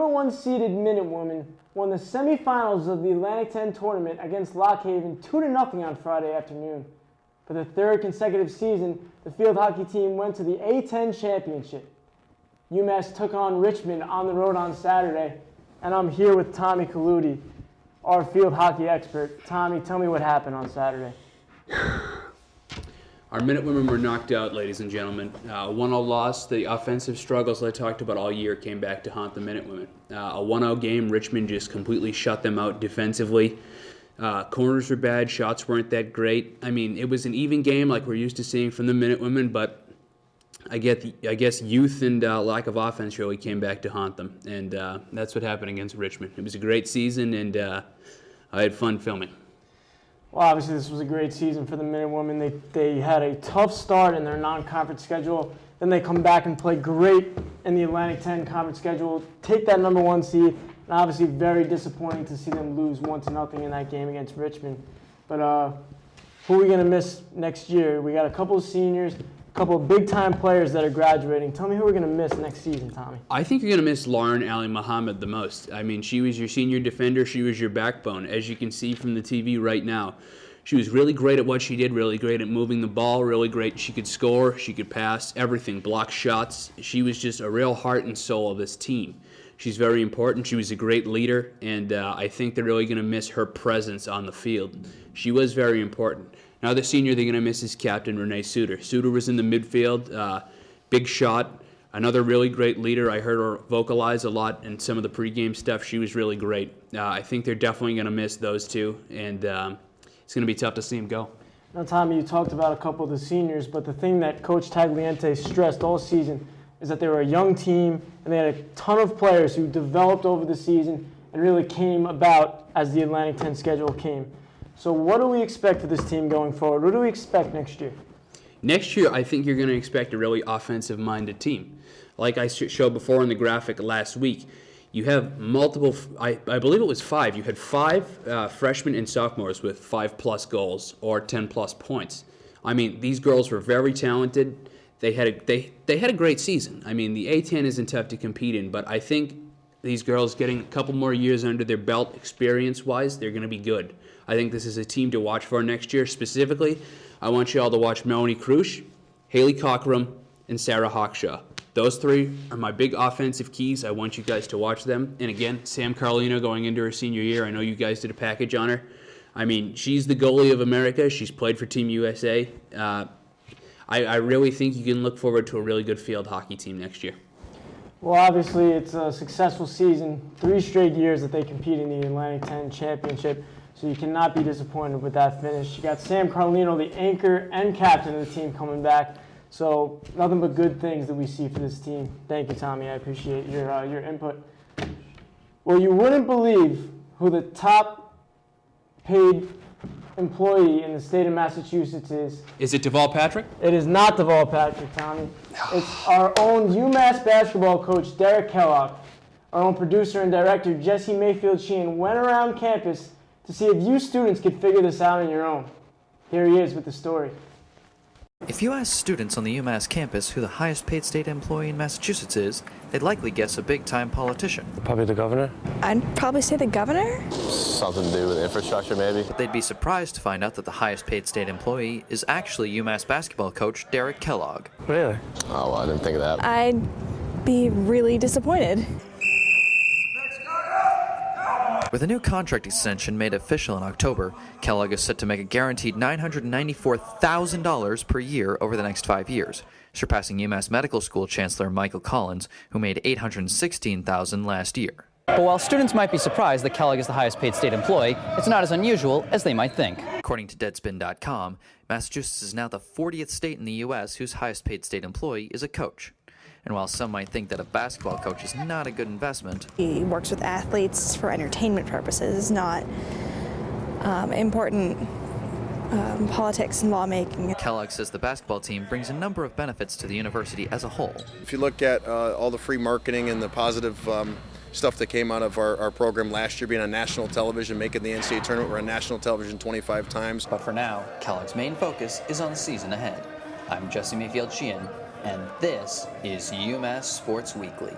number one seeded Minutewomen won the semifinals of the Atlantic 10 tournament against Lock Haven 2-0 on Friday afternoon. For the third consecutive season, the field hockey team went to the A10 championship. UMass took on Richmond on the road on Saturday, and I'm here with Tommy Calautti, our field hockey expert. Tommy, tell me what happened on Saturday. Our Minutewomen were knocked out, ladies and gentlemen. 1-0 loss. The offensive struggles I talked about all year came back to haunt the Minutewomen. A 1-0 game, Richmond just completely shut them out defensively. Corners were bad, shots weren't that great. I mean, it was an even game like we're used to seeing from the Minutewomen, but I guess youth and lack of offense really came back to haunt them, and that's what happened against Richmond. It was a great season, and I had fun filming. Well, obviously this was a great season for the Minutewomen. They had a tough start in their non-conference schedule. Then they come back and play great in the Atlantic 10 conference schedule, take that number one seed, and obviously very disappointing to see them lose 1-0 in that game against Richmond. But who are we going to miss next year? We got a couple of seniors, a couple of big-time players that are graduating. Tell me who we're going to miss next season, Tommy. I think you're going to miss Lauren Ali Muhammad the most. I mean, she was your senior defender. She was your backbone. As you can see from the TV right now, she was really great at what she did, really great at moving the ball, really great. She could score, she could pass, everything, block shots. She was just a real heart and soul of this team. She's very important. She was a great leader, and I think they're really going to miss her presence on the field. She was very important. Another senior they're going to miss is Captain Renee Suter. Suter was in the midfield, big shot, another really great leader. I heard her vocalize a lot in some of the pregame stuff. She was really great. I think they're definitely going to miss those two, and it's going to be tough to see them go. Now, Tommy, you talked about a couple of the seniors, but the thing that Coach Tagliente stressed all season is that they were a young team, and they had a ton of players who developed over the season and really came about as the Atlantic 10 schedule came. So what do we expect for this team going forward? What do we expect next year? Next year, I think you're going to expect a really offensive-minded team. Like I showed before in the graphic last week, you have multiple, I believe it was 5. You had 5 freshmen and sophomores with 5+ goals or 10+ points. I mean, these girls were very talented. They had a great season. I mean, the A10 isn't tough to compete in, but I think these girls getting a couple more years under their belt experience-wise, they're going to be good. I think this is a team to watch for next year. Specifically, I want you all to watch Melanie Krusch, Haley Cockrum, and Sarah Hawkshaw. Those 3 are my big offensive keys. I want you guys to watch them. And again, Sam Carlino going into her senior year. I know you guys did a package on her. I mean, she's the goalie of America. She's played for Team USA. I really think you can look forward to a really good field hockey team next year. Well, obviously, it's a successful season. 3 straight years that they compete in the Atlantic 10 championship, so you cannot be disappointed with that finish. You got Sam Carlino, the anchor and captain of the team, coming back. So nothing but good things that we see for this team. Thank you, Tommy. I appreciate your input. Well, you wouldn't believe who the top paid employee in the state of Massachusetts is. Is it Deval Patrick? It is not Deval Patrick, Tommy. It's our own UMass basketball coach, Derek Kellogg. Our own producer and director, Jesse Mayfield Sheehan, went around campus to see if you students could figure this out on your own. Here he is with the story. If you ask students on the UMass campus who the highest paid state employee in Massachusetts is, they'd likely guess a big-time politician. Probably the governor. I'd probably say the governor. Something to do with infrastructure, maybe. But they'd be surprised to find out that the highest paid state employee is actually UMass basketball coach Derek Kellogg. Really? Oh, well, I didn't think of that. I'd be really disappointed. With a new contract extension made official in October, Kellogg is set to make a guaranteed $994,000 per year over the next 5 years, surpassing UMass Medical School Chancellor Michael Collins, who made $816,000 last year. But while students might be surprised that Kellogg is the highest paid state employee, it's not as unusual as they might think. According to Deadspin.com, Massachusetts is now the 40th state in the U.S. whose highest paid state employee is a coach. And while some might think that a basketball coach is not a good investment, He works with athletes for entertainment purposes, not important politics and lawmaking. Kellogg says the basketball team brings a number of benefits to the university as a whole. If you look at all the free marketing and the positive stuff that came out of our program last year, being on national television, making the NCAA tournament, we're on national television 25 times. But for now, Kellogg's main focus is on the season ahead. I'm Jesse Mayfield Sheehan, and this is UMass Sports Weekly.